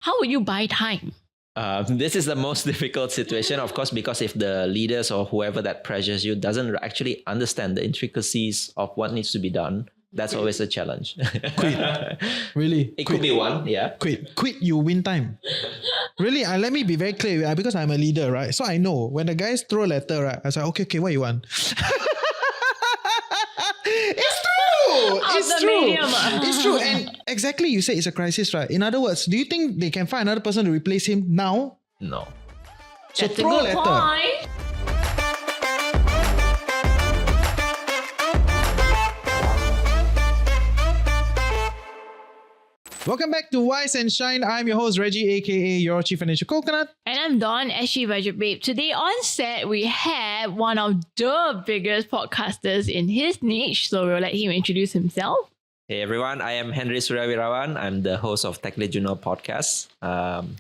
How would you buy time? This is the most difficult situation, of course, because if the leaders or whoever that pressures you doesn't actually understand the intricacies of what needs to be done, that's always a challenge. Quit. Really? It could be one, yeah. Quit, you win time. Really, let me be very clear because I'm a leader, right? So I know when the guys throw a letter, right? I say, okay, what you want? It's true. And exactly, you say it's a crisis, right? In other words, do you think they can find another person to replace him now? No. So That's a throw a good letter. point. Welcome back to Wise and Shine. I'm your host, Reggie, aka your Chief Financial Coconut. And I'm Dawn, SG Budget Babe. Today on set, we have one of the biggest podcasters in his niche. So we'll let him introduce himself. Hey everyone, I am Henry Suryawirawan. I'm the host of Tech Lead Journal podcast.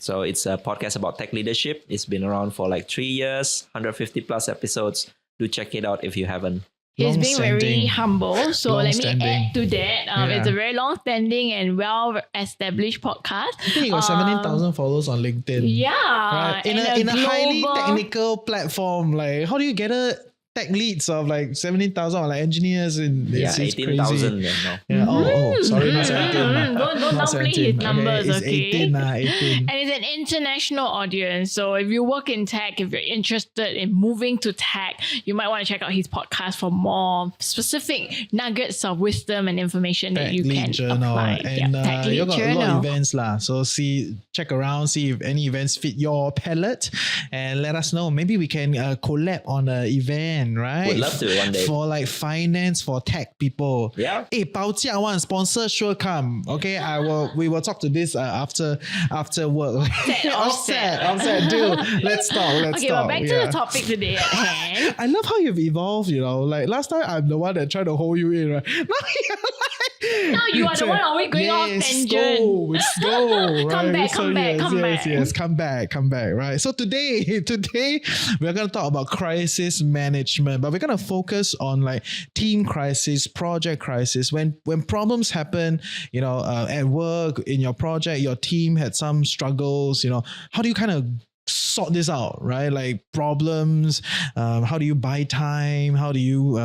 So it's a podcast about tech leadership. It's been around for like 3 years, 150 plus episodes. Do check it out if you haven't. He's being very humble. So let me add to that. It's a very long-standing and well-established podcast. I think he got 17,000 followers on LinkedIn. Yeah. Right? In a highly technical platform, like how do you get a tech leads of like 17,000 or like engineers in 18,000 now. Yeah. Sorry, not 17. Don't downplay his numbers, It's okay? 18. And it's an international audience. So if you work in tech, if you're interested in moving to tech, you might want to check out his podcast for more specific nuggets of wisdom and information that you can apply. And Tech you Lead got a lot Journal. of events lah. So check around, see if any events fit your palette, and let us know. Maybe we can collab on an event. Right? Would love to one day. For like finance for tech people. Yeah. Hey, 报价 one sponsor sure come. Okay, we will talk to this after work. Offset, dude. Let's talk. Okay, but back to the topic today at hand. I love how you've evolved, like last time I'm the one that tried to hold you in, right? Now you are the one always going off tangent. Let's go. Come right? back. Yes, come back, right? So today we're going to talk about crisis management, but we're going to focus on like team crisis, project crisis. When problems happen, at work, in your project, your team had some struggles, how do you kind of sort this out, right? Like problems, how do you buy time? How do you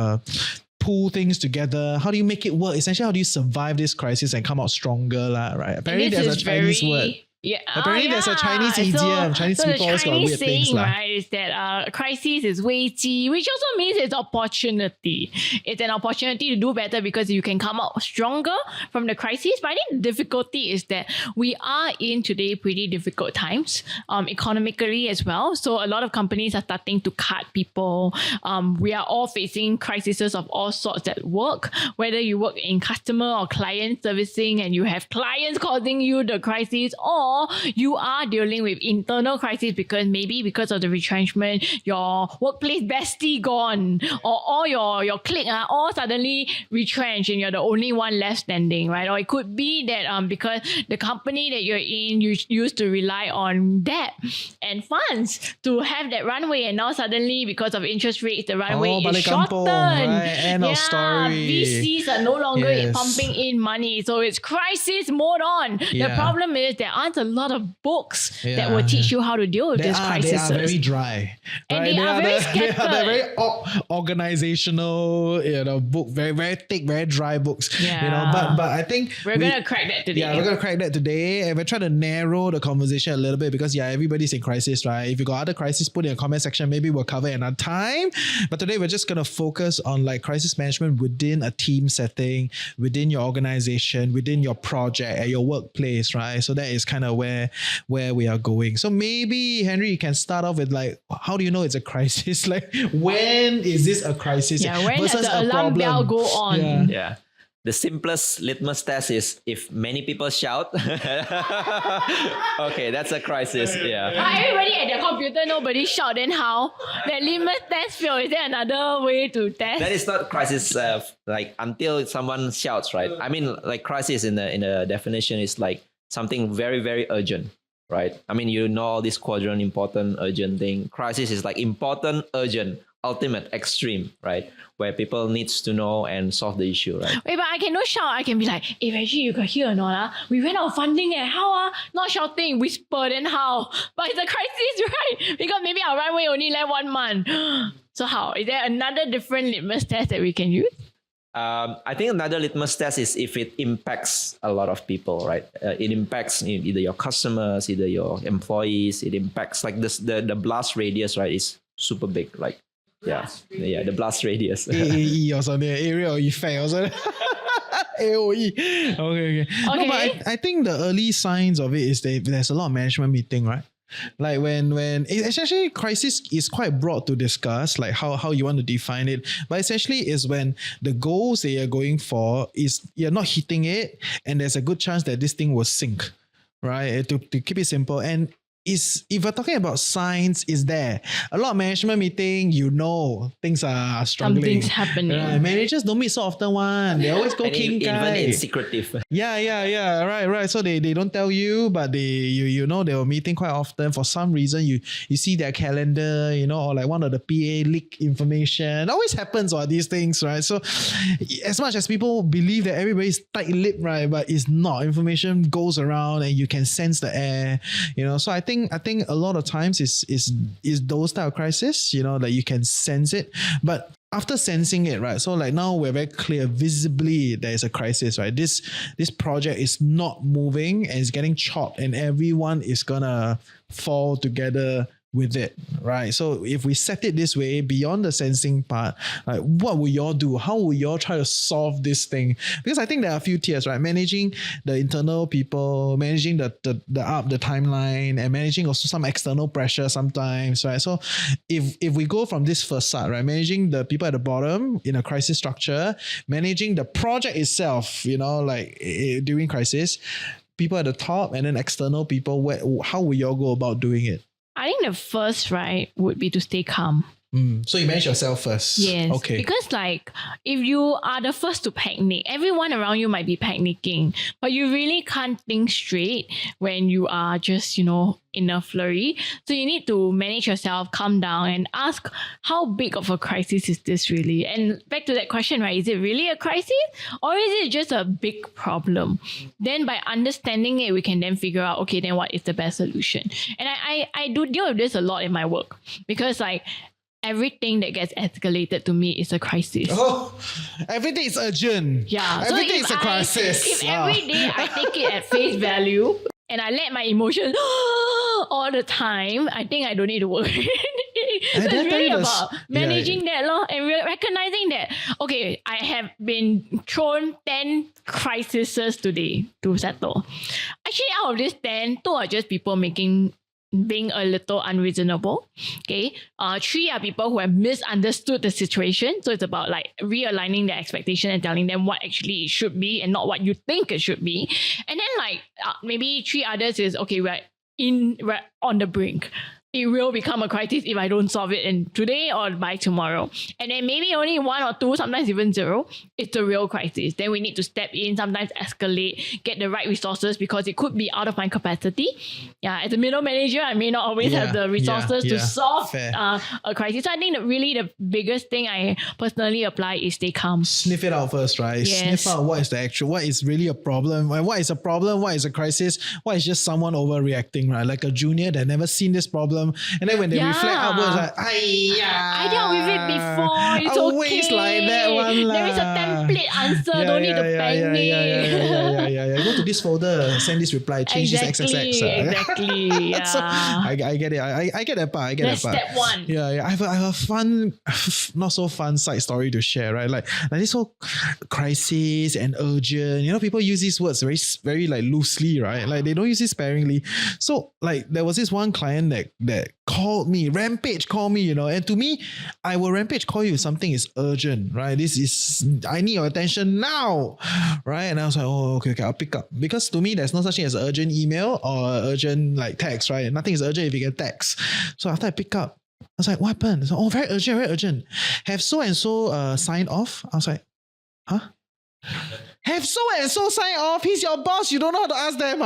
pull things together? How do you make it work? Essentially, how do you survive this crisis and come out stronger, right? Apparently, there's a Chinese word. Yeah. Apparently, there's a Chinese idiom. Chinese people always got weird things. Right, is that crisis is 危机, which also means it's opportunity. It's an opportunity to do better because you can come out stronger from the crisis. But I think the difficulty is that we are in today pretty difficult times, economically as well. So a lot of companies are starting to cut people. We are all facing crises of all sorts at work, whether you work in customer or client servicing and you have clients causing you the crisis, or you are dealing with internal crisis because of the retrenchment, your workplace bestie gone, or all your clique are all suddenly retrenched and you're the only one left standing, right? Or it could be that because the company that you're in, you used to rely on debt and funds to have that runway, and now suddenly because of interest rates, the runway is shortened. Right? End of story. VCs are no longer pumping in money, so it's crisis mode on. The problem is there aren't a lot of books that will teach you how to deal with these crises. They are very dry. And right? they are very scattered. They're very organizational, book, very, very thick, very dry books. Yeah. But I think we're going to crack that today. Yeah, we're going to crack that today. And we're trying to narrow the conversation a little bit because everybody's in crisis, right? If you got other crises, put in the comment section. Maybe we'll cover it another time. But today we're just going to focus on like crisis management within a team setting, within your organization, within your project, at your workplace, right? So that is kind of where we are going. So maybe Henry, you can start off with like, how do you know it's a crisis? Like, when is this a crisis? When does the alarm bell go on? Yeah. The simplest litmus test is if many people shout. Okay, that's a crisis. Yeah. Everybody at their computer, nobody shout, then how? That litmus test fail. Is there another way to test? That is not crisis like until someone shouts, right? I mean, like crisis in the definition is like something very, very urgent, right? I mean, all this quadrant, important, urgent thing. Crisis is like important, urgent, ultimate extreme, right? Where people needs to know and solve the issue, right? Wait, but I can not shout. I can be like, if actually you could hear or not, we ran out of funding how not shouting, whisper, then how? But it's a crisis, right? Because maybe our runway only left 1 month. So how? Is there another different litmus test that we can use? I think another litmus test is if it impacts a lot of people, right? It impacts either your customers, either your employees. It impacts like this, the blast radius, right? Is super big, like the blast radius. AAE or something, area of effect or something. AOE. Okay. No, but I think the early signs of it is that there's a lot of management meeting, right? Like when it's actually crisis is quite broad to discuss, like how you want to define it. But essentially is when the goals that you're going for is you're not hitting it, and there's a good chance that this thing will sink, right? To keep it simple. And if we're talking about signs, is there a lot of management meeting, things are struggling. Something's happening. Right. Managers don't meet so often one. They always go king guy. Even it's secretive. Yeah. Right. So they don't tell you, but they were meeting quite often. For some reason, you see their calendar, or like one of the PA leak information. It always happens on these things, right? So as much as people believe that everybody's tight-lipped, right, but it's not. Information goes around and you can sense the air, So I think a lot of times is those type of crisis, that you can sense it. But after sensing it, right? So like now we're very clear, visibly there is a crisis, right? This project is not moving and it's getting chopped, and everyone is gonna fall together with it, right? So if we set it this way, beyond the sensing part, like what will y'all do? How will y'all try to solve this thing? Because I think there are a few tiers, right? Managing the internal people, managing the timeline, and managing also some external pressure sometimes, right? So if we go from this first side, right, managing the people at the bottom in a crisis structure, managing the project itself, during crisis, people at the top, and then external people, how will y'all go about doing it? I think the first, right, would be to stay calm. So you manage yourself first. Yes. Okay. Because if you are the first to panic, everyone around you might be panicking, but you really can't think straight when you are just, in a flurry. So you need to manage yourself, calm down, and ask, how big of a crisis is this really? And back to that question, right? Is it really a crisis, or is it just a big problem? Then by understanding it, we can then figure out, okay, then what is the best solution? And I do deal with this a lot in my work, because everything that gets escalated to me is a crisis. Oh, everything is urgent. Yeah. Everything is a crisis. If every day I take it at face value and I let my emotions all the time, I think I don't need to work. So it's really about managing that and recognizing that, okay, I have been thrown 10 crises today to settle. Actually, out of these 10, 2 are just people being a little unreasonable. Okay. 3 are people who have misunderstood the situation. So it's about realigning their expectation and telling them what actually it should be and not what you think it should be. And then maybe 3 others is, okay, we're on the brink. It will become a crisis if I don't solve it today or by tomorrow. And then maybe only 1 or 2, sometimes even 0, it's a real crisis. Then we need to step in, sometimes escalate, get the right resources, because it could be out of my capacity. Yeah, as a middle manager, I may not always have the resources to solve a crisis. So I think that really the biggest thing I personally apply is stay calm. Sniff it out first, right? Yes. Sniff out what is really a problem, and what is a problem, what is a crisis, what is just someone overreacting, right? Like a junior that never seen this problem, and then when they reflect outwards, I dealt with it before. It's always okay. like that one. There is a template answer. Don't need to panic. Yeah. Go to this folder, send this reply, change this XXX. Exactly. Yeah. So, I get it. I get that part. That's step 1. Yeah. I have a fun, not so fun side story to share, right? Like this whole crisis and urgent. People use these words very, very loosely, right? Like they don't use it sparingly. So there was this one client that called me, rampage called me, and to me, I will rampage call you if something is urgent, right? I need your attention now, right? And I was like, oh, okay, I'll pick up. Because to me, there's no such thing as an urgent email or urgent text, right? Nothing is urgent if you get text. So after I pick up, I was like, what happened? So, very urgent, very urgent. Have so-and-so signed off? I was like, huh? have so and so sign off. He's your boss. You don't know how to ask them,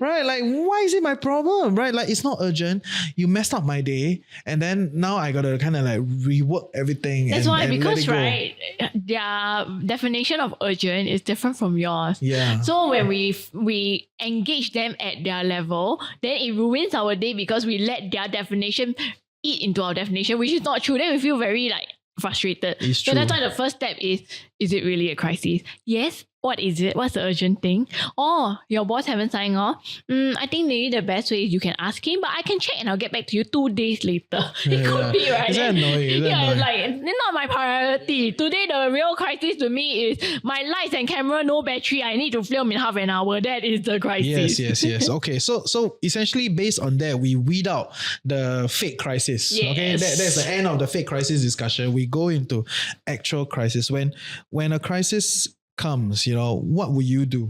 right? Like, why is it my problem, right? Like, it's not urgent. You messed up my day, and then now I gotta kind of like rework everything. That's why, and because let it go. right, their definition of urgent is different from yours. Yeah. So when we engage them at their level, then it ruins our day because we let their definition eat into our definition, which is not true. Then we feel very like frustrated. It's So true. that's why the first step is it really a crisis? Yes. What is it? What's the urgent thing? Oh, your boss haven't signed off. I think maybe the best way is you can ask him, but I can check and I'll get back to you 2 days later. It could be, right? Is that annoying? Is that Yeah, annoying? like it's not my priority. Today the real crisis to me is my lights and camera no battery. I need to film in half an hour. That is the crisis. Yes. Okay, so essentially based on that, we weed out the fake crisis. Okay, Yes. that's the end of the fake crisis discussion. We go into actual crisis. When a crisis comes, what will you do?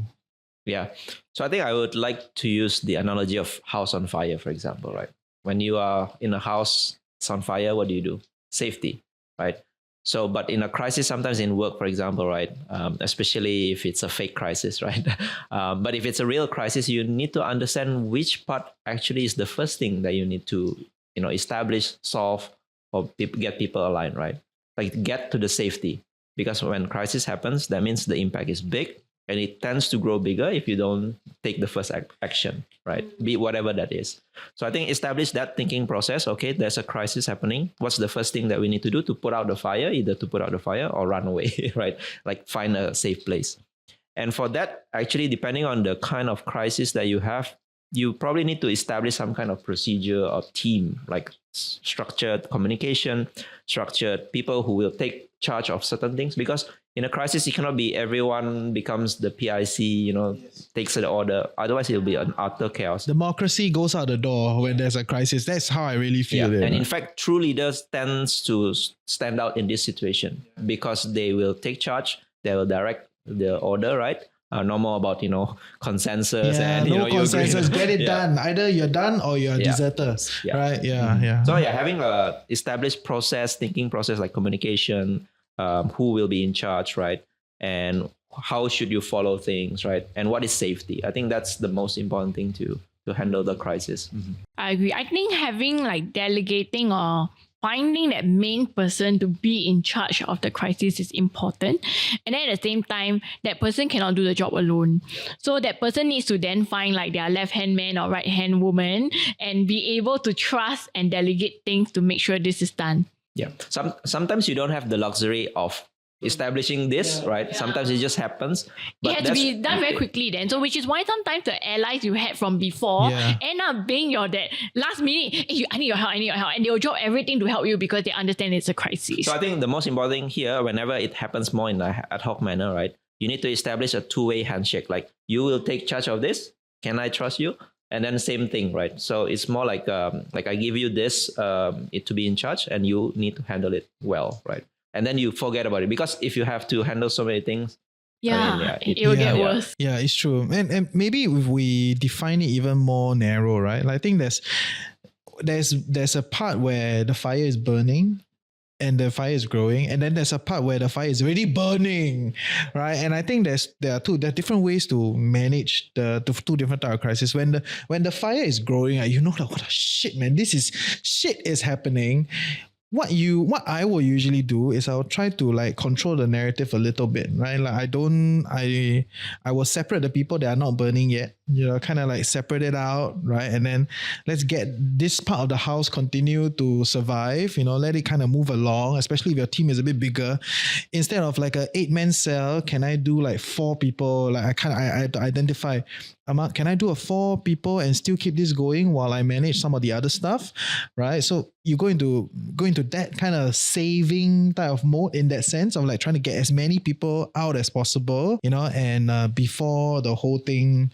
Yeah. So I think I would like to use the analogy of house on fire, for example, right? When you are in a house, it's on fire, what do? Safety, right? So, but in a crisis, sometimes in work, for example, right? Especially if it's a fake crisis, right? But if it's a real crisis, you need to understand which part actually is the first thing that you need to, establish, solve, or get people aligned, right? Like get to the safety. Because when crisis happens, that means the impact is big and it tends to grow bigger if you don't take the first action, right? Be whatever that is. So I think establish that thinking process. Okay, there's a crisis happening. What's the first thing that we need to do to put out the fire? Either to put out the fire or run away, right? Like find a safe place. And for that, actually, depending on the kind of crisis that you have, you probably need to establish some kind of procedure or team, like structured communication, structured people who will take charge of certain things. Because in a crisis, it cannot be everyone becomes the PIC, takes the order. Otherwise, it'll be an utter chaos. Democracy goes out the door when there's a crisis. That's how I really feel it. And in fact, true leaders tends to stand out in this situation because they will take charge. They will direct the order, right? No more about, consensus and, no you consensus. agree. Get it done. Either you're done or you're a deserter. Yeah. Right? Yeah. So having a established process, thinking process like communication, who will be in charge, right? And how should you follow things, right? And what is safety? I think that's the most important thing to handle the crisis. Mm-hmm. I agree. I think having like delegating or finding that main person to be in charge of the crisis is important. And then at the same time, that person cannot do the job alone. So that person needs to then find like their left-hand man or right-hand woman and be able to trust and delegate things to make sure this is done. Yeah. Sometimes you don't have the luxury of establishing this, right? Yeah. Sometimes it just happens. But it had to be done very quickly then. So which is why sometimes the allies you had from before end up being your that last minute, hey, I need your help. And they'll drop everything to help you because they understand it's a crisis. So I think the most important thing here, whenever it happens more in an ad hoc manner, right? You need to establish a two-way handshake. Like, you will take charge of this. Can I trust you? And then same thing, right? So it's more like I give you this it to be in charge and you need to handle it well, right? And then you forget about it, because if you have to handle so many things, it will get worse. Yeah, it's true. And maybe if we define it even more narrow, right? Like, I think there's a part where the fire is burning and the fire is growing, and then there's a part where the fire is already burning, right? And I think there are different ways to manage the two different type of crisis. When the fire is growing, like, like, what the shit, man, shit is happening. What I will usually do is I'll try to like control the narrative a little bit, right? Like I will separate the people that are not burning yet, kind of like separate it out, right? And then let's get this part of the house continue to survive, let it kind of move along, especially if your team is a bit bigger. Instead of like a 8-man cell, can I do like 4 people? Like I identify, can I do a 4 people and still keep this going while I manage some of the other stuff, right? So you go into that kind of saving type of mode, in that sense of like trying to get as many people out as possible, and before the whole thing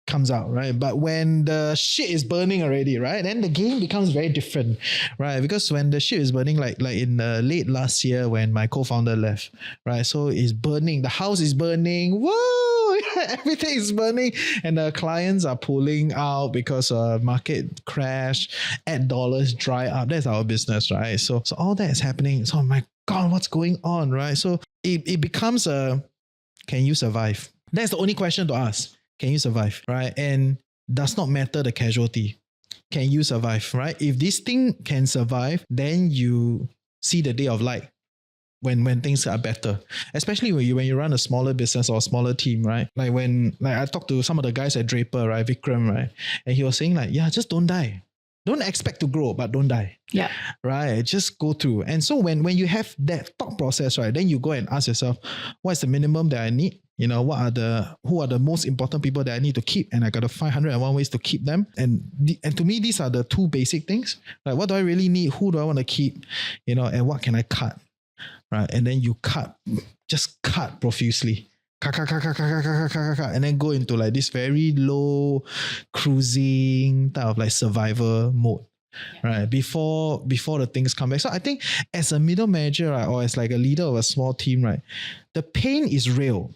comes out, right? But when the shit is burning already, right, then the game becomes very different, right? Because when the shit is burning, like in late last year when my co-founder left, right? So it's burning, the house is burning, whoa, everything is burning, and the clients are pulling out because market crash, ad dollars dry up. That's our business, right? So all that is happening. So, oh my God, what's going on, right? So it becomes a can you survive? That's the only question to ask. Can you survive? Right? And does not matter the casualty. Can you survive? Right? If this thing can survive, then you see the day of light when things are better. Especially when you run a smaller business or a smaller team, right? Like when I talked to some of the guys at Draper, right? Vikram, right? And he was saying like, yeah, just don't die. Don't expect to grow, but don't die. Yeah. Right. Just go through. And so when you have that thought process, right, then you go and ask yourself, what's the minimum that I need? You know, who are the most important people that I need to keep? And I got to find 101 ways to keep them. And to me, these are the two basic things. Like, what do I really need? Who do I want to keep? You know, and what can I cut? Right. And then you just cut profusely. And then go into like this very low cruising type of like survivor mode, right? Before the things come back. So I think as a middle manager, right, or as like a leader of a small team, right, the pain is real.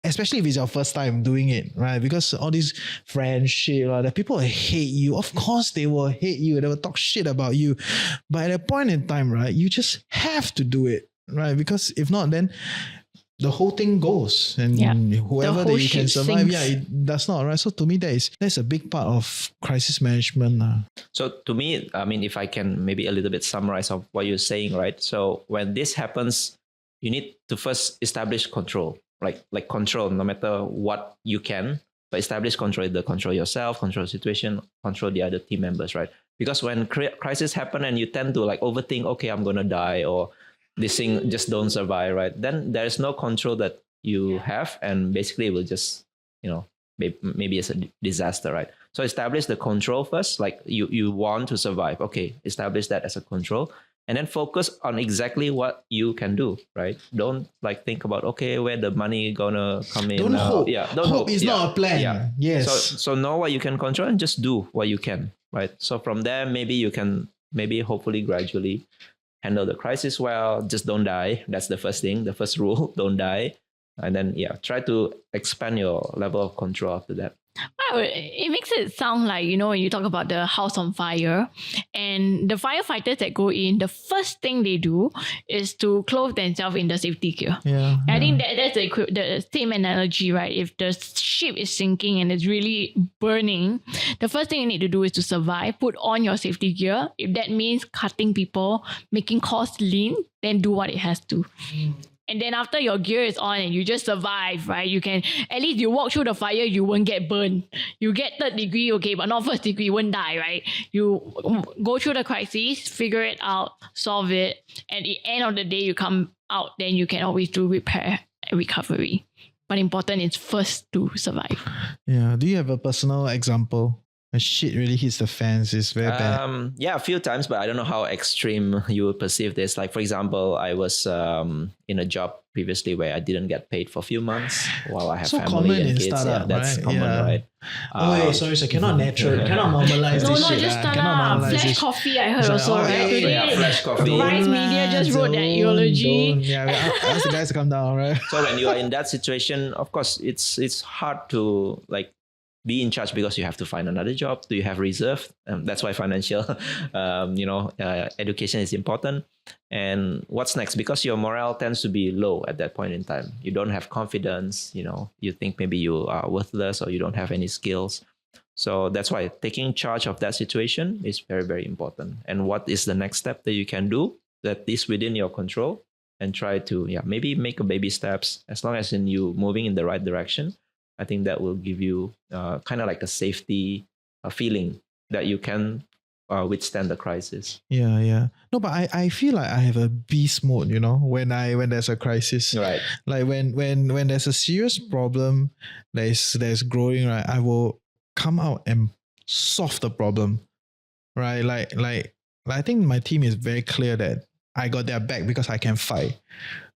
Especially if it's your first time doing it, right? Because all these friendship, the people will hate you. Of course, they will hate you. They will talk shit about you. But at a point in time, right, you just have to do it, right? Because if not, then the whole thing goes, and whoever that you can survive, it does not, right? So to me, that's a big part of crisis management. So to me, I mean, if I can maybe a little bit summarize of what you're saying, right? So when this happens, you need to first establish control, like control, no matter what you can, but establish control, control yourself, control the situation, control the other team members, right? Because when crisis happen and you tend to like overthink, okay, I'm going to die, or this thing just don't survive, right? Then there's no control that you have, and basically it will just, maybe it's a disaster, right? So establish the control first, like you want to survive. Okay, establish that as a control, and then focus on exactly what you can do, right? Don't like think about, okay, where the money gonna come in. Don't hope. Don't hope. Is not a plan. Yeah. Yes. So know what you can control and just do what you can, right? So from there, maybe you can hopefully gradually handle the crisis well. Just don't die. That's the first thing. The first rule, don't die. And then, try to expand your level of control after that. Wow, it makes it sound like, when you talk about the house on fire and the firefighters that go in, the first thing they do is to clothe themselves in the safety gear. Yeah. I think that's the same analogy, right? If the ship is sinking and it's really burning, the first thing you need to do is to survive, put on your safety gear. If that means cutting people, making costs lean, then do what it has to. And then after your gear is on and you just survive, right? You can, at least you walk through the fire, you won't get burned. You get 3rd degree, okay, but not 1st degree, you won't die, right? You go through the crisis, figure it out, solve it. And at the end of the day, you come out, then you can always do repair and recovery. But important is first to survive. Yeah. Do you have a personal example? When shit really hits the fans, it's very bad. Yeah, a few times, but I don't know how extreme you would perceive this. Like, for example, I was in a job previously where I didn't get paid for a few months while I have So family common and in kids. startup, That's right? common, Yeah. right? Wait, sorry, cannot normalize No, this not shit. just Cannot startup. normalize Flash this. coffee, I heard It's like, also, right? yeah, Today, Flash coffee. Vice Media just wrote that eulogy. Yeah, we ask the guys to come down, right? So when you are in that situation, of course, it's hard to like be in charge because you have to find another job. Do you have reserve? That's why financial, education is important. And what's next? Because your morale tends to be low at that point in time. You don't have confidence. You think maybe you are worthless or you don't have any skills. So that's why taking charge of that situation is very, very important. And what is the next step that you can do that is within your control, and try to maybe make a baby steps, as long as you moving in the right direction. I think that will give you kind of like a safety feeling that you can withstand the crisis. Yeah. No, but I feel like I have a beast mode, when there's a crisis. Right. Like when there's a serious problem that's growing, right, I will come out and solve the problem. Right? Like I think my team is very clear that I got their back because I can fight.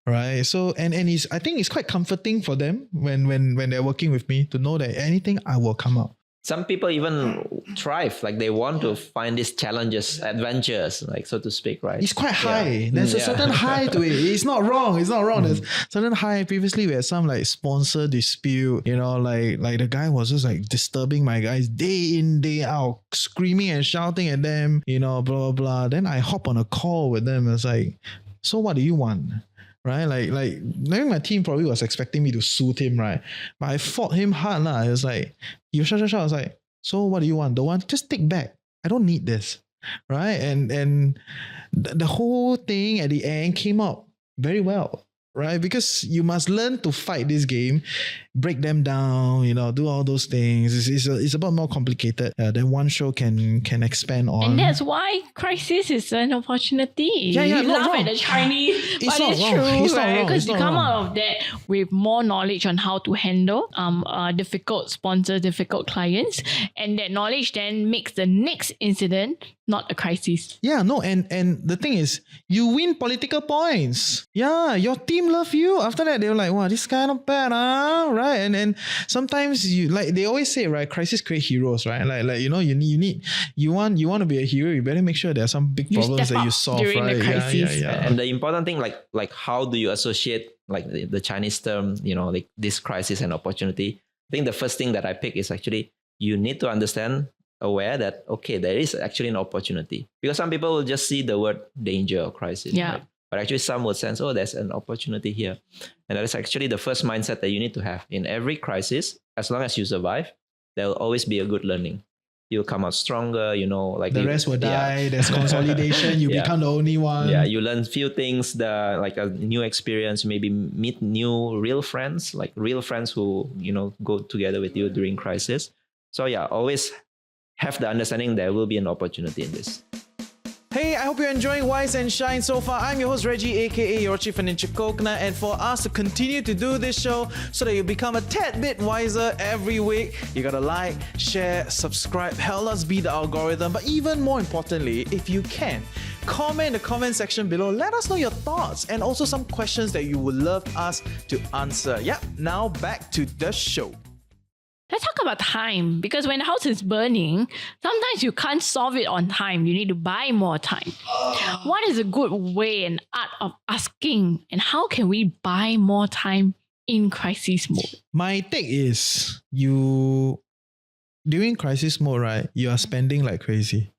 Right. So and I think it's quite comforting for them when they're working with me to know that anything I will come out. Some people even thrive, like they want to find these challenges, adventures, like so to speak, right? It's quite high. Yeah. There's a certain high to it. It's not wrong. There's certain high. Previously we had some like sponsor dispute, like the guy was just like disturbing my guys day in, day out, screaming and shouting at them, blah, blah, blah. Then I hop on a call with them. It's like, so what do you want? right? Like maybe my team probably was expecting me to soothe him, right? But I fought him hard lah. I was like, you shut. I was like, so what do you want? Don't want? Just take back. I don't need this, right? And the whole thing at the end came out very well. Right, because you must learn to fight this game, break them down, do all those things. It's about more complicated than one show can expand on. And that's why crisis is an opportunity. Yeah, you not laugh wrong. at the Chinese, It's but not it's wrong. true, It's not right? wrong. Because It's you not come wrong. out of that with more knowledge on how to handle difficult sponsors, difficult clients, and that knowledge then makes the next incident not a crisis. Yeah, no, and the thing is, you win political points. Yeah, your team love you. After that, they're like, wow, this guy not bad, right? And sometimes you like they always say, right, crisis create heroes, right? Like you want to be a hero, you better make sure there are some big You problems step that you up solve, during the right? crisis. Yeah. And the important thing, like how do you associate like the Chinese term, like this crisis and opportunity? I think the first thing that I pick is actually you need to aware that, okay, there is actually an opportunity. Because some people will just see the word danger or crisis. Yeah. Right? But actually some will sense, oh, there's an opportunity here. And that is actually the first mindset that you need to have. In every crisis, as long as you survive, there will always be a good learning. You'll come out stronger, like The rest will die. There's consolidation. You become the only one. Yeah, you learn few things, like a new experience, maybe meet new real friends, like real friends who, go together with you during crisis. So yeah, always have the understanding there will be an opportunity in this. Hey, I hope you're enjoying Wise and Shine so far. I'm your host Reggie, aka your Chief Financial Coconut, and for us to continue to do this show so that you become a tad bit wiser every week, you gotta like, share, subscribe, help us beat the algorithm. But even more importantly, if you can, comment in the comment section below. Let us know your thoughts and also some questions that you would love us to answer. Yep, now back to the show. Let's talk about time, because when the house is burning, sometimes you can't solve it on time. You need to buy more time. What is a good way and art of asking, and how can we buy more time in crisis mode? My take is during crisis mode, right, you are spending like crazy.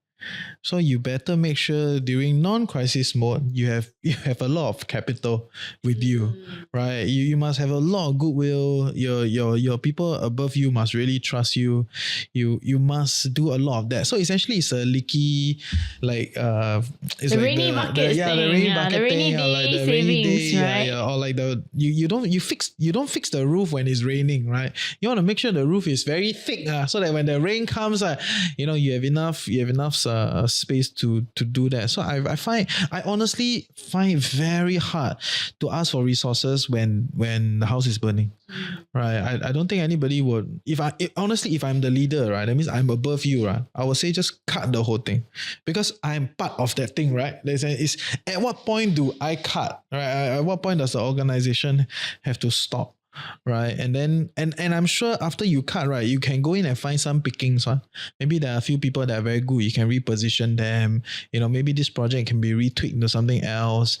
So you better make sure during non-crisis mode you have a lot of capital with you, right? You must have a lot of goodwill. Your people above you must really trust you. You must do a lot of that. So essentially, it's a leaky it's The like rainy bucket the thing, rainy yeah, bucket the rainy thing, or like day the rainy savings, day, right? yeah, or like you don't fix the roof when it's raining, right? You want to make sure the roof is very thick, so that when the rain comes, you have enough space to do that. So I honestly find it very hard to ask for resources when the house is burning, right? I don't think anybody would. If I'm the leader, right, that means I'm above you, right, I would say just cut the whole thing, because I'm part of that thing, right? It's at what point do I cut, right? At what point does the organization have to stop? Right, and then and I'm sure after you cut, right, you can go in and find some pickings. Maybe there are a few people that are very good. You can reposition them. Maybe this project can be retweaked to something else.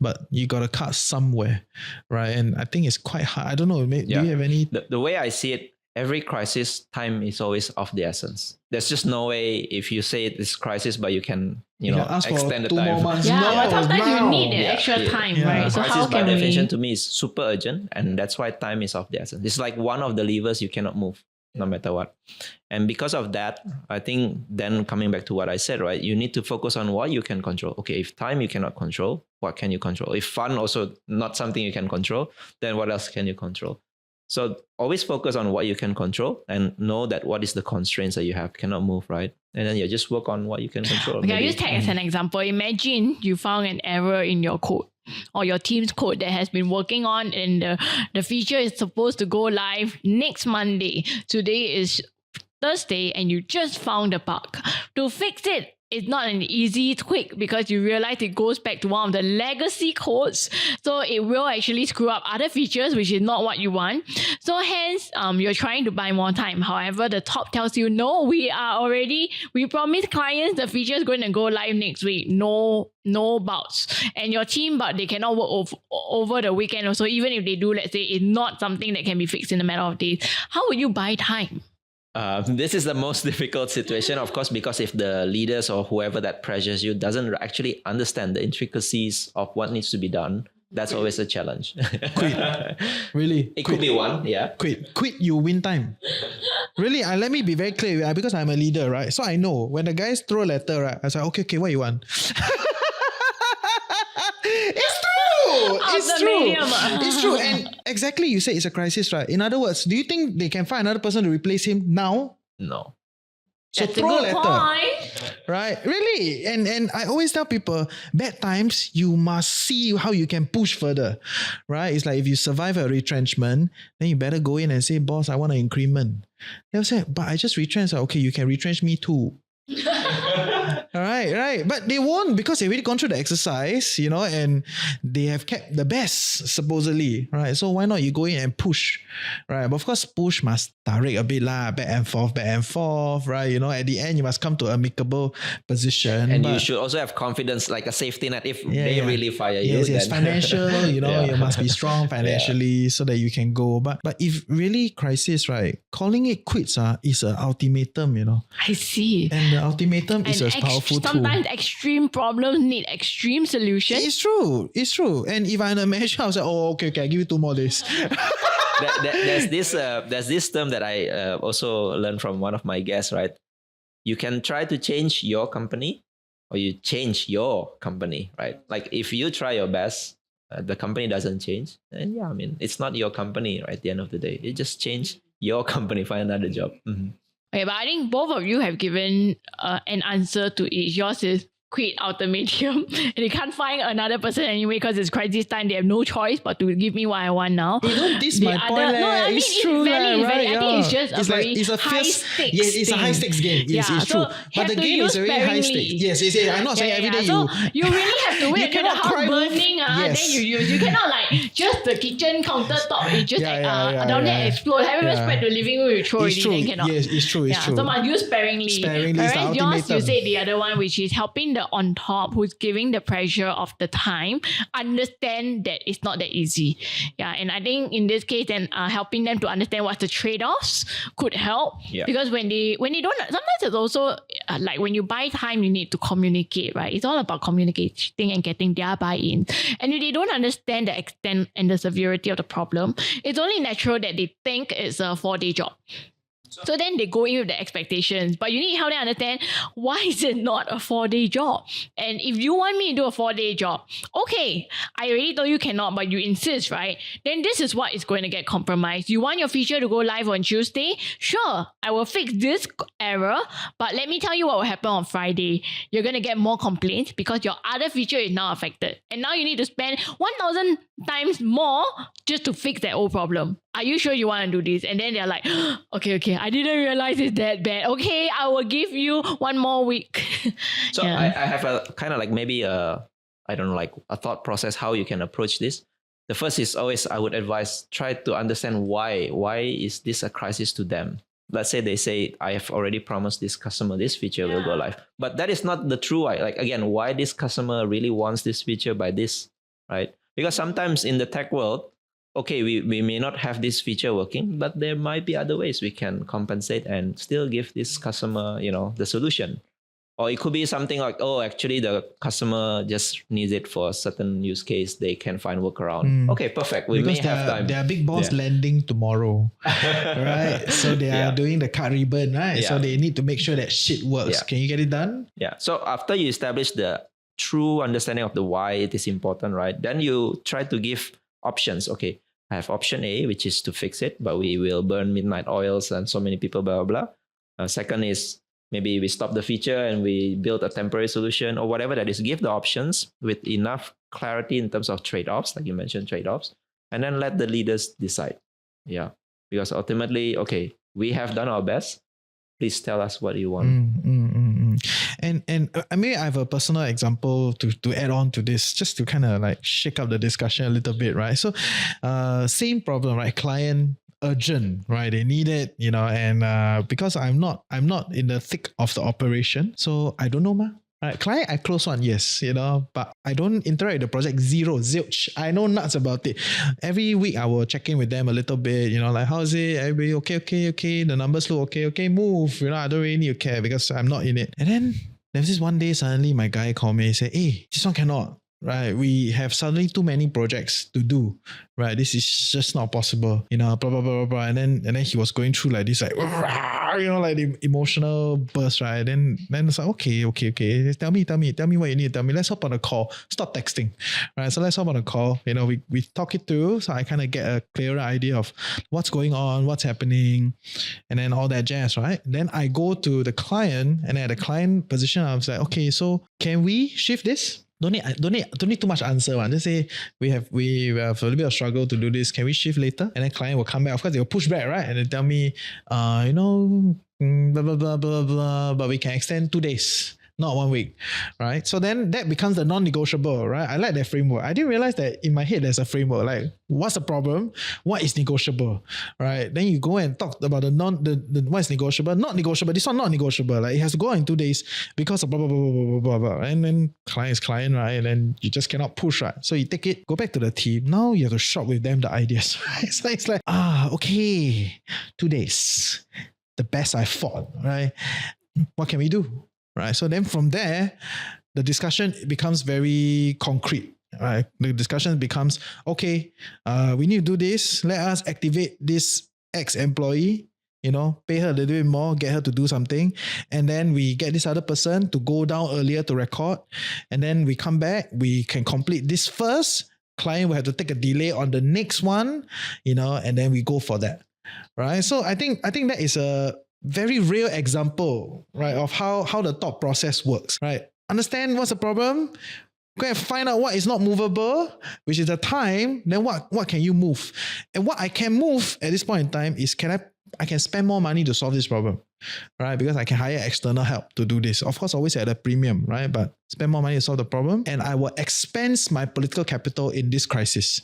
But you gotta cut somewhere, right? And I think it's quite hard. I don't know. Do you have any? The way I see it, every crisis, time is always of the essence. There's just no way if you say it's crisis, but you can ask for extend the 2 time. more months. Yeah, No, but sometimes now. you need the extra time, right? So Crisis how by can definition we? to me is super urgent, and that's why time is of the essence. It's like one of the levers you cannot move, no matter what. And because of that, I think then coming back to what I said, right, you need to focus on what you can control. Okay, if time you cannot control, what can you control? If fun also not something you can control, then what else can you control? So always focus on what you can control and know that what is the constraints that you have, cannot move, right? And then just work on what you can control. Okay, I'll Maybe- use tech as an example. Imagine you found an error in your code or your team's code that has been working on, and the feature is supposed to go live next Monday. Today is Thursday and you just found a bug. To fix it, it's not an easy quick, because you realize it goes back to one of the legacy codes. So it will actually screw up other features, which is not what you want. So hence, you're trying to buy more time. However, the top tells you, no, we promised clients the feature is going to go live next week. No bugs. And your team, but they cannot work over the weekend. Also, even if they do, let's say it's not something that can be fixed in a matter of days. How would you buy time? This is the most difficult situation, of course, because if the leaders or whoever that pressures you doesn't actually understand the intricacies of what needs to be done, That's always a challenge. Quit. Really? It could be one, yeah. Quit, you win time. Really, let me be very clear because I'm a leader, right? So I know when the guys throw a letter, right? I say, okay, what you want? It's true. It's true. It's true. And exactly, you say it's a crisis, right? In other words, do you think they can find another person to replace him now? No. So That's a throw a good letter. point. Right? Really? And I always tell people, bad times, you must see how you can push further. Right? It's like if you survive a retrenchment, then you better go in and say, boss, I want an increment. They'll say, but I just retrenched. Okay, you can retrench me too. Right. But they won't because they've already gone through the exercise, and they have kept the best, supposedly, right? So why not you go in and push, right? But of course, push must tarik a bit lah, back and forth, right? At the end, you must come to amicable position. And you should also have confidence, like a safety net if they really fire you. Yes, then. financial, you must be strong financially so that you can go. But if really crisis, right, calling it quits is an ultimatum, I see. And the ultimatum is a powerful tool. Sometimes extreme problems need extreme solutions. It's true. And if I'm a manager, I was like, okay, I give you 2 more days. There's this term that I also learned from one of my guests, right? You can try to change your company or you change your company, right? Like if you try your best, the company doesn't change, then it's not your company, right? At the end of the day, you just change your company, find another job. Mm-hmm. Okay, but I think both of you have given an answer to each. Yours is quit ultimatum and they can't find another person anyway because it's crisis time. They have no choice but to give me what I want now. You don't diss my point. It's true. Valid. I think it's just it's a very it's a high fierce, stakes yes, it's thing. a high stakes game. Yes, Yeah, it's true. so But the have to game is use very high sparingly. stakes. Yes. I'm not saying every day so you really have to wait until the cannot house cry wolf. burning. Yes. Then you cannot like just the kitchen countertop. It just down there explode. Have even spread the living room. You throw It's it. true. Then cannot. Yes, it's true. It's true. So must use sparingly. Sparingly is the Whereas yours, you ultimatum. said the other one, which is helping the on top who's giving the pressure of the time understand that it's not that easy. Yeah, and I think in this case, then helping them to understand what's the trade-offs could help. Yeah. Because when they don't, sometimes it's also like when you buy time, you need to communicate, right? It's all about communicating and getting their buy-in. And if they don't understand the extent and the severity of the problem, it's only natural that they think it's a 4-day job. So then they go in with the expectations, but you need to help them understand why is it not a 4-day job? And if you want me to do a 4-day job, okay, I already told you cannot, but you insist, right? Then this is what is going to get compromised. You want your feature to go live on Tuesday? Sure, I will fix this error, but let me tell you what will happen on Friday. You're going to get more complaints because your other feature is now affected. And now you need to spend 1,000 times more just to fix that old problem. Are you sure you want to do this? And then they're like, okay, I didn't realize it's that bad. Okay, I will give you 1 more week. So I have a kind of like maybe a thought process how you can approach this. The first is always I would advise try to understand why is this a crisis to them. Let's say they say I have already promised this customer this feature will go live, but that is not the true why. Like again, why this customer really wants this feature by this, right? Because sometimes in the tech world, okay, we may not have this feature working, but there might be other ways we can compensate and still give this customer, the solution. Or it could be something like, oh, actually the customer just needs it for a certain use case. They can find workaround. Okay, perfect. We may have time. There are big boss landing tomorrow, right? So they are doing the cut ribbon, right? So they need to make sure that shit works. Can you get it done? Yeah. So after you establish the true understanding of the why it is important, right? Then you try to give options. Okay, I have option A, which is to fix it, but we will burn midnight oils and so many people, blah, blah, blah. Second is maybe we stop the feature and we build a temporary solution or whatever that is. Give the options with enough clarity in terms of trade-offs, like you mentioned, trade-offs, and then let the leaders decide. Yeah, because ultimately, okay, we have done our best. Please tell us what you want. And I mean, I have a personal example to add on to this, just to kind of like shake up the discussion a little bit, right? So, same problem, right? Client urgent, right? They need it, and because I'm not in the thick of the operation, so I don't know, ma. Right, client, I close one, yes, but I don't interact with the project, zero, zilch. I know nuts about it. Every week I will check in with them a little bit, like, how's it? Everybody okay. The numbers look okay, move. I don't really need to care because I'm not in it. And then there's this one day, suddenly my guy called me and said, hey, this one cannot. right? We have suddenly too many projects to do, right? This is just not possible, blah, blah, blah, blah, blah. And then he was going through like this, like, like the emotional burst, right? Then it's like, okay. Tell me what you need to tell me. Let's hop on a call. Stop texting, right? So let's hop on a call. We talk it through. So I kind of get a clearer idea of what's going on, what's happening, and then all that jazz, right? Then I go to the client, and at the client position, I was like, okay, so can we shift this? Don't need too much answer. Man. Just say we have a little bit of struggle to do this. Can we shift later? And then client will come back. Of course, they will push back, right? And they tell me, blah blah blah blah blah. But we can extend 2 days, not 1 week, right? So then that becomes the non-negotiable, right? I like that framework. I didn't realize that in my head there's a framework. Like, what's the problem? What is negotiable, right? Then you go and talk about the what is negotiable, not negotiable. This one not negotiable. Like, it has to go on in 2 days because of blah blah blah blah blah blah blah. And then client is client, right? And then you just cannot push, right? So you take it, go back to the team. Now you have to shop with them the ideas. Right? So it's like, okay, 2 days, the best I fought, right? What can we do? Right. So then from there, the discussion becomes very concrete. Right. The discussion becomes, okay, we need to do this. Let us activate this ex-employee, pay her a little bit more, get her to do something. And then we get this other person to go down earlier to record. And then we come back, we can complete this first. Client will have to take a delay on the next one, and then we go for that. Right. So I think that is a very real example, right, of how the thought process works, right? Understand what's the problem, go and find out what is not movable, which is the time, then what can you move? And what I can move at this point in time is I can spend more money to solve this problem, right? Because I can hire external help to do this. Of course, always at a premium, right? But spend more money to solve the problem, and I will expense my political capital in this crisis.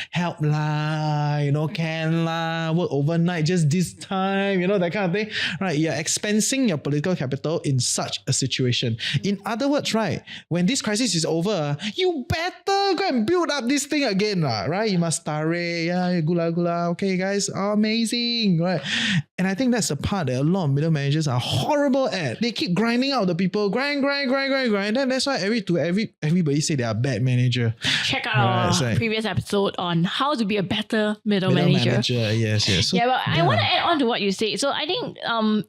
Help lah, can lah, work overnight just this time, that kind of thing, right? You're expensing your political capital in such a situation. In other words, right, when this crisis is over, you better go and build up this thing again, right? You must tarik, gula, okay guys, amazing, right? And I think that's the part that a lot of middle managers are horrible at. They keep grinding out the people, grind. Then that's why everybody say they are a bad manager. Check out our previous episode on how to be a better middle manager. Yes. So, I want to add on to what you said. So I think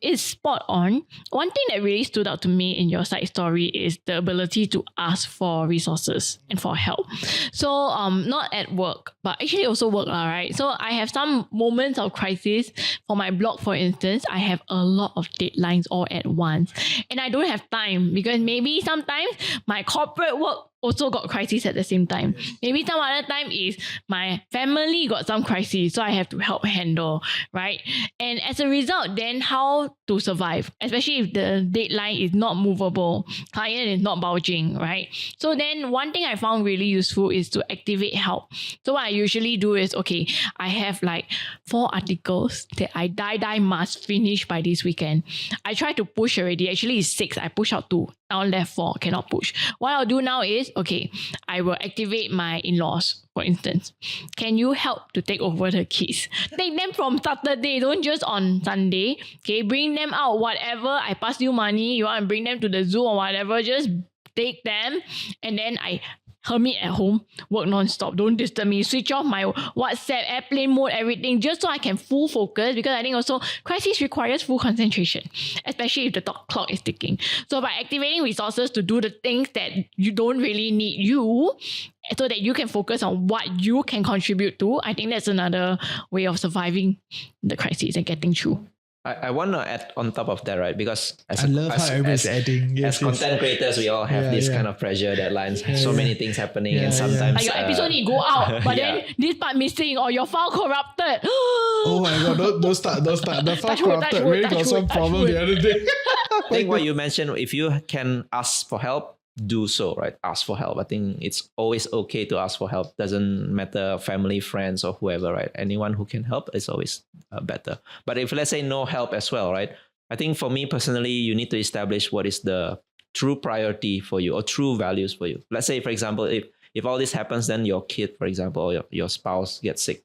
it's spot on. One thing that really stood out to me in your side story is the ability to ask for resources and for help. So not at work, but actually also work, right? So I have some moments of crisis. For my blog, for instance, I have a lot of deadlines all at once, and I don't have time because maybe sometimes my corporate work also got crisis at the same time. Maybe some other time is my family got some crisis, so I have to help handle, right? And as a result, then how to survive, especially if the deadline is not movable, client is not budging, right? So then one thing I found really useful is to activate help. So what I usually do is, okay, I have like 4 articles that I die must finish by this weekend. I try to push already. Actually, it's 6. I push out 2. Now left 4, cannot push. What I'll do now is, okay, I will activate my in-laws, for instance. Can you help to take over the kids? Take them from Saturday, don't just on Sunday. Okay, bring them out, whatever. I pass you money, you want to bring them to the zoo or whatever, just take them, and then I hermit at home, work non-stop, don't disturb me, switch off my WhatsApp, airplane mode, everything, just so I can full focus, because I think also crisis requires full concentration, especially if the clock is ticking. So by activating resources to do the things that you don't really need you, so that you can focus on what you can contribute to, I think that's another way of surviving the crisis and getting through. I want to add on top of that, right? Because I love how everybody's adding. As content creators, we all have this kind of pressure, deadlines, so many things happening, and sometimes like your episode need to go out, but then this part missing or your file corrupted. Oh my god! Don't start. The file corrupted. Really got some problem the other day. I think what you mentioned, if you can ask for help, do so, right? Ask for help. I think it's always okay to ask for help. Doesn't matter, family, friends, or whoever, right? Anyone who can help is always better. But if let's say no help as well, right? I think for me personally, you need to establish what is the true priority for you or true values for you. Let's say, for example, if all this happens, then your kid, for example, or your spouse gets sick.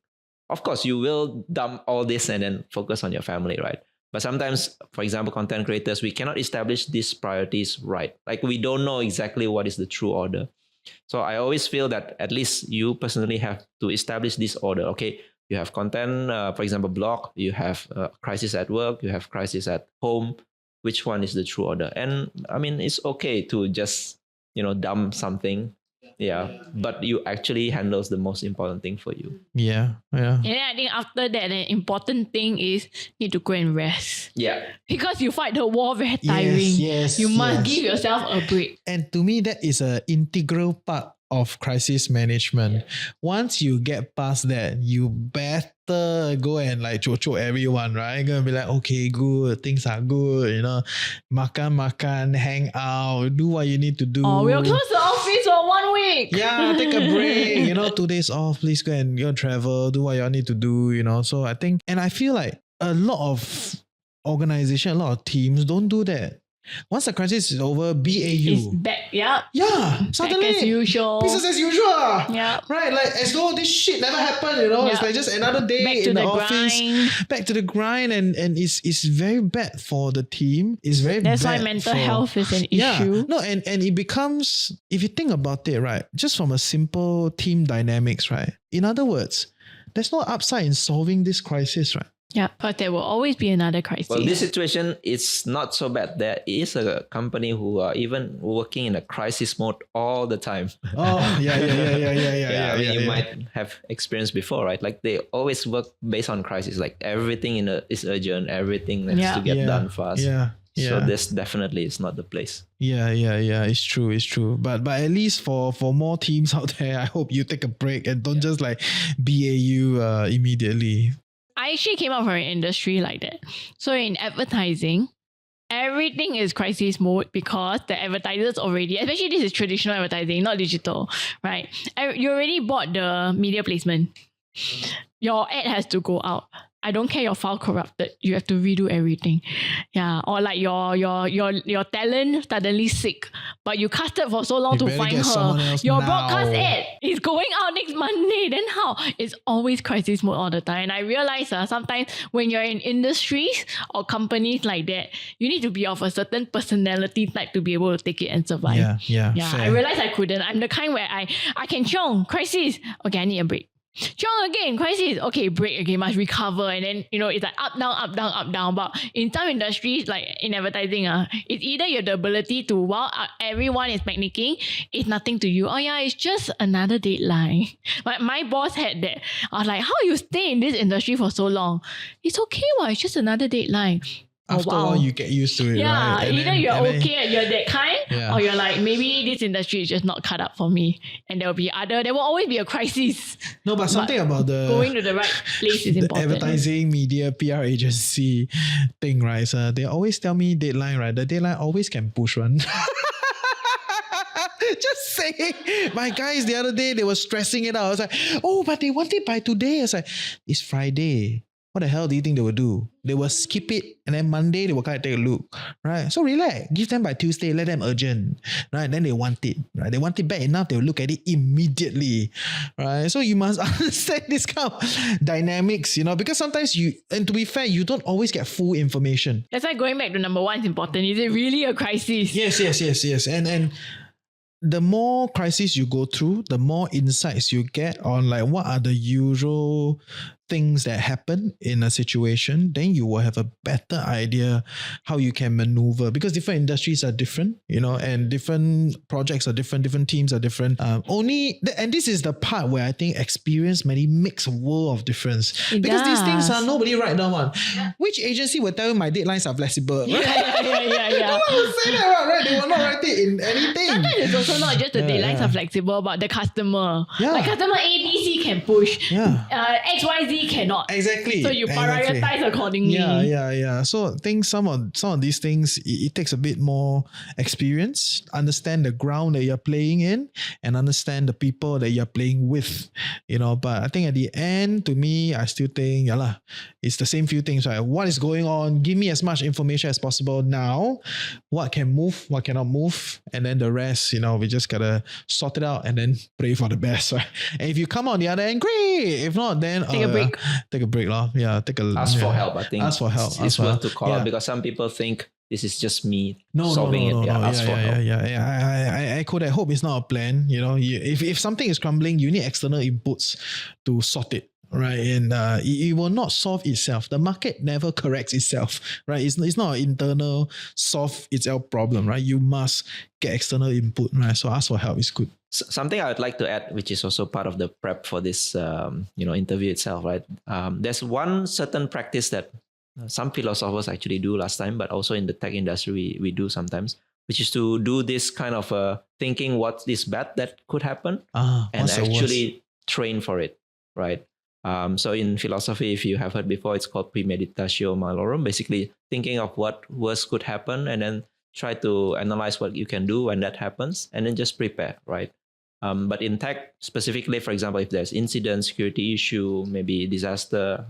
Of course, you will dump all this and then focus on your family, right? But sometimes, for example, content creators, we cannot establish these priorities right. Like we don't know exactly what is the true order. So I always feel that at least you personally have to establish this order. Okay, you have content, for example, blog, you have crisis at work, you have crisis at home. Which one is the true order? And I mean, it's okay to just, dump something. Yeah, but you actually handles the most important thing for you. Yeah. And then I think after that, an important thing is need to go and rest. Yeah. Because you fight the war very tiring. Yes, you must yes. give yourself a break. And to me, that is an integral part of crisis management. Once you get past that, you better go and like chocho everyone, right? Gonna be like, okay, good, things are good, makan, hang out, do what you need to do. Oh, we'll close the office for 1 week. Yeah, take a break, 2 days off, please go and travel, do what you need to do, So I think, and I feel like a lot of organization, a lot of teams don't do that. Once the crisis is over, BAU. It's back, yeah. Yeah, suddenly Back as usual. business as usual. Yeah. Right, like as though this shit never happened, It's like just another day Back to in the the office. grind. Back to the grind, and it's very bad for the team. It's very That's bad why mental for- health is an Yeah, issue. no, and it becomes, if you think about it, right, just from a simple team dynamics, right? In other words, there's no upside in solving this crisis, right? Yeah, but there will always be another crisis. Well, this situation is not so bad. There is a company who are even working in a crisis mode all the time. Oh, yeah. I mean, you might have experienced before, right? Like they always work based on crisis. Like everything is urgent. Everything needs to get done fast. Yeah. So this definitely is not the place. Yeah. It's true. But at least for more teams out there, I hope you take a break and don't just like BAU immediately. I actually came out from an industry like that. So in advertising, everything is crisis mode because the advertisers already, especially this is traditional advertising, not digital, right? You already bought the media placement. Your ad has to go out. I don't care your file corrupted. You have to redo everything. Yeah. Or like your talent suddenly sick, but you casted for so long You to better find get someone her. else Your now. broadcast ad is going out next Monday. Then how? It's always crisis mode all the time. And I realize sometimes when you're in industries or companies like that, you need to be of a certain personality type to be able to take it and survive. Yeah. Yeah, fair. I realized I couldn't. I'm the kind where I can chiong, crisis. Okay, I need a break. Chiong again, crisis. Okay, break again, must recover. And then, it's like up, down. But in some industries, like in advertising, it's either you have the ability to, while everyone is panicking, it's nothing to you. Oh yeah, it's just another deadline. But my boss had that. I was like, how you stay in this industry for so long? It's okay, it's just another deadline. After a while, you get used to it, yeah, right? And either then- you're and then- okay and you're that kind, Yeah. or you're like, maybe this industry is just not cut up for me. And there will always be a crisis. No, but something about the Going to the right place is the important. advertising, media, PR agency thing, right? So they always tell me deadline, right? The deadline always can push one. Just saying. My guys the other day, they were stressing it out. I was like, oh, but they want it by today. I was like, it's Friday. What the hell do you think they will do? They will skip it and then Monday they will come and take a look, right? So relax. Give them by Tuesday. Let them urgent, right? Then they want it, right? They want it bad enough. They will look at it immediately, right? So you must understand this kind of dynamics, because sometimes and to be fair, you don't always get full information. That's why going back to number one is important. Is it really a crisis? Yes. And the more crisis you go through, the more insights you get on like what are the usual things that happen in a situation, then you will have a better idea how you can maneuver, because different industries are different, and different projects are different teams are different. And this is the part where I think experience maybe makes a world of difference. It Because these things does. are nobody write down one. Which agency will tell you my deadlines are flexible? Right? Yeah. No one will say that, right? They will not write it in anything. Sometimes it's also not just the Yeah, deadlines yeah. are flexible, but the customer. Yeah. Like customer ABC can push. Yeah. XYZ cannot. Exactly. So you Exactly. prioritize accordingly. Yeah. So I think some of these things, it takes a bit more experience, understand the ground that you're playing in, and understand the people that you're playing with. But I think at the end, to me, I still think, it's the same few things, right? What is going on? Give me as much information as possible now. What can move? What cannot move? And then the rest, we just gotta sort it out and then pray for the best, right? And if you come on the other end, great. If not, then Take a break. Take a break, lor. Yeah, Ask for help. I think Ask for help. It's Ask for worth help. to call Yeah. out because some people think this is just me solving it. Ask for help. I echo that. Hope is not a plan. If something is crumbling, you need external inputs to sort it. Right, and it will not solve itself. The market never corrects itself, right? It's not an internal solve itself problem, right? You must get external input, right? So ask for help is good. Something I would like to add, which is also part of the prep for this, interview itself, right? There's one certain practice that some philosophers actually do last time, but also in the tech industry we do sometimes, which is to do this kind of thinking what is bad that could happen, and actually train for it, right? So in philosophy, if you have heard before, it's called premeditatio malorum, basically thinking of what worse could happen and then try to analyze what you can do when that happens and then just prepare, right? But in tech specifically, for example, if there's incident, security issue, maybe disaster,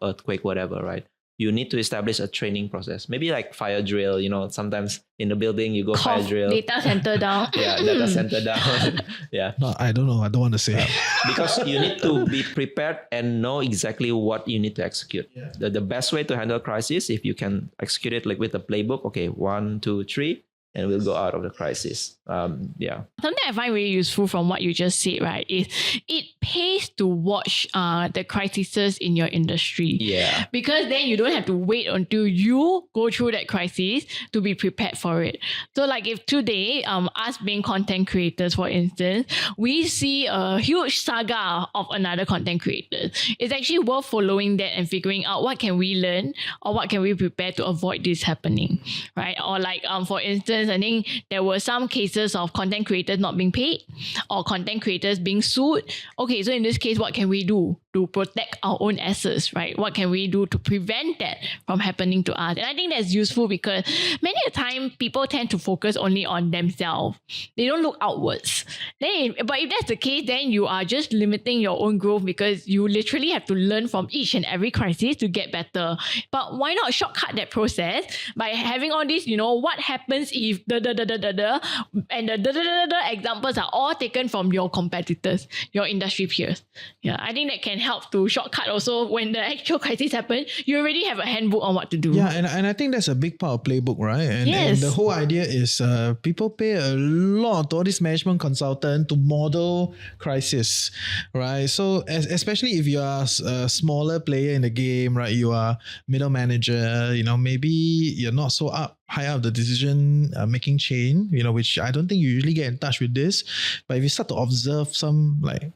earthquake, whatever, right? You need to establish a training process. Maybe like fire drill, sometimes in the building you go fire drill. Data center down. Data center down. Yeah. No, I don't know. I don't want to say. Because you need to be prepared and know exactly what you need to execute. Yeah. The best way to handle crisis, if you can execute it like with a playbook, okay, 1, 2, 3, and we'll go out of the crisis. Something I find really useful from what you just said, right, is it pays to watch the crises in your industry. Yeah. Because then you don't have to wait until you go through that crisis to be prepared for it. So like if today, us being content creators, for instance, we see a huge saga of another content creator, it's actually worth following that and figuring out what can we learn or what can we prepare to avoid this happening, right? Or like, for instance, I think there were some cases of content creators not being paid or content creators being sued. Okay, so in this case, what can we do to protect our own assets, right? What can we do to prevent that from happening to us? And I think that's useful because many a time people tend to focus only on themselves. They don't look outwards. But if that's the case, then you are just limiting your own growth because you literally have to learn from each and every crisis to get better. But why not shortcut that process by having all these, what happens if and the examples are all taken from your competitors, your industry peers. Yeah, I think that can help to shortcut also when the actual crisis happens, you already have a handbook on what to do. Yeah, and I think that's a big part of playbook, right? And the whole idea is people pay a lot to all this management consultant to model crisis, right? So especially if you are a smaller player in the game, right? You are middle manager, maybe you're not so high up the decision making chain, which I don't think you usually get in touch with this. But if you start to observe some like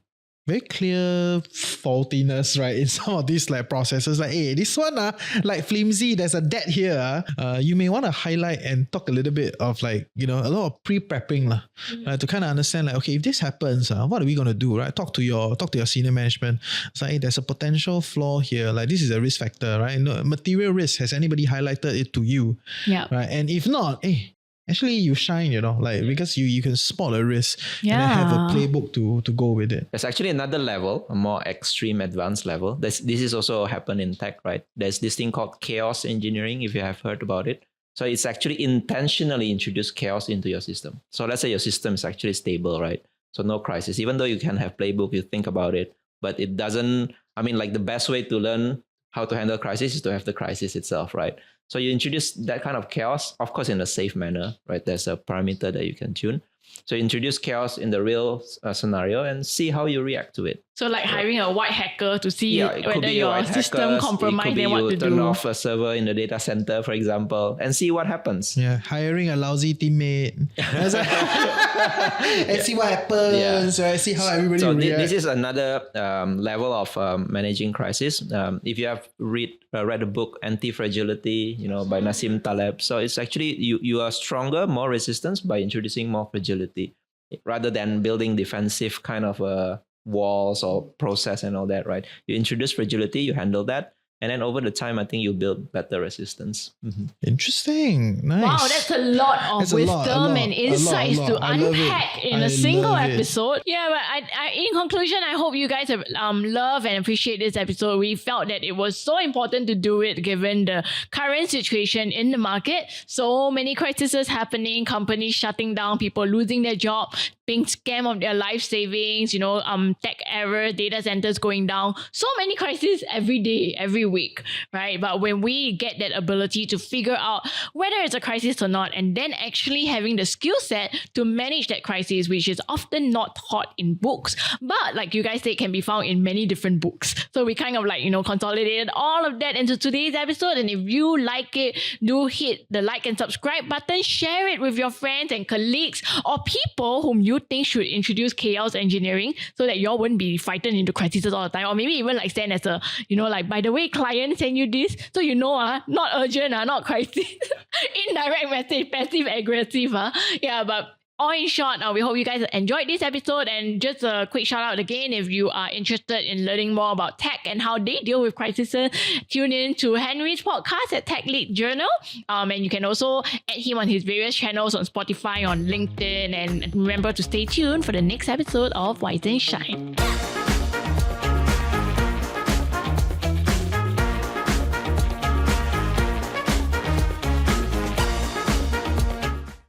very clear faultiness, right, in some of these like processes, like, hey, this one like flimsy, there's a debt here. You may want to highlight and talk a little bit of like, a lot of pre-prepping to kind of understand like, okay, if this happens, what are we going to do, right? Talk to your senior management. It's like, hey, there's a potential flaw here. Like this is a risk factor, right? Material risk. Has anybody highlighted it to you? Yeah. Right. And if not, hey, actually you shine, because you can spot a risk and then have a playbook to go with it. There's actually another level, a more extreme advanced level. This is also happened in tech, right? There's this thing called chaos engineering, if you have heard about it. So it's actually intentionally introduce chaos into your system. So let's say your system is actually stable, right? So no crisis. Even though you can have playbook, you think about it, but it doesn't, the best way to learn how to handle crisis is to have the crisis itself, right? So you introduce that kind of chaos, of course, in a safe manner, right? There's a parameter that you can tune. So introduce chaos in the real scenario and see how you react to it. So like hiring a white hacker to see whether your system compromised and what to do. Turn off a server in the data center, for example, and see what happens. Yeah, hiring a lousy teammate. And see what happens, right? See how everybody reacts. This is another level of managing crisis. If you have read a book, Anti-Fragility, by Nassim Taleb. So it's actually, you are stronger, more resistance by introducing more fragility rather than building defensive kind of walls or process and all that, right? You introduce fragility, you handle that. And then over the time, I think you build better resistance. Mm-hmm. Interesting. Nice. Wow, that's a lot of wisdom and insights to unpack in a single episode. Yeah, but in conclusion, I hope you guys have loved and appreciate this episode. We felt that it was so important to do it given the current situation in the market. So many crises happening, companies shutting down, people losing their job, being scammed of their life savings, tech error, data centers going down. So many crises every day, every week, right? But when we get that ability to figure out whether it's a crisis or not, and then actually having the skill set to manage that crisis, which is often not taught in books, but like you guys say, can be found in many different books. So we kind of like, consolidated all of that into today's episode. And if you like it, do hit the like and subscribe button, share it with your friends and colleagues or people whom you think should introduce chaos engineering so that y'all wouldn't be frightened into crises all the time. Or maybe even like stand as a, like, by the way, client send you this, so not urgent, not crisis. Indirect message, passive aggressive. Yeah, but all in short, we hope you guys enjoyed this episode. And just a quick shout out again, if you are interested in learning more about tech and how they deal with crises, tune in to Henry's podcast at Tech Lead Journal. And you can also add him on his various channels on Spotify, on LinkedIn. And remember to stay tuned for the next episode of Wise and Shine.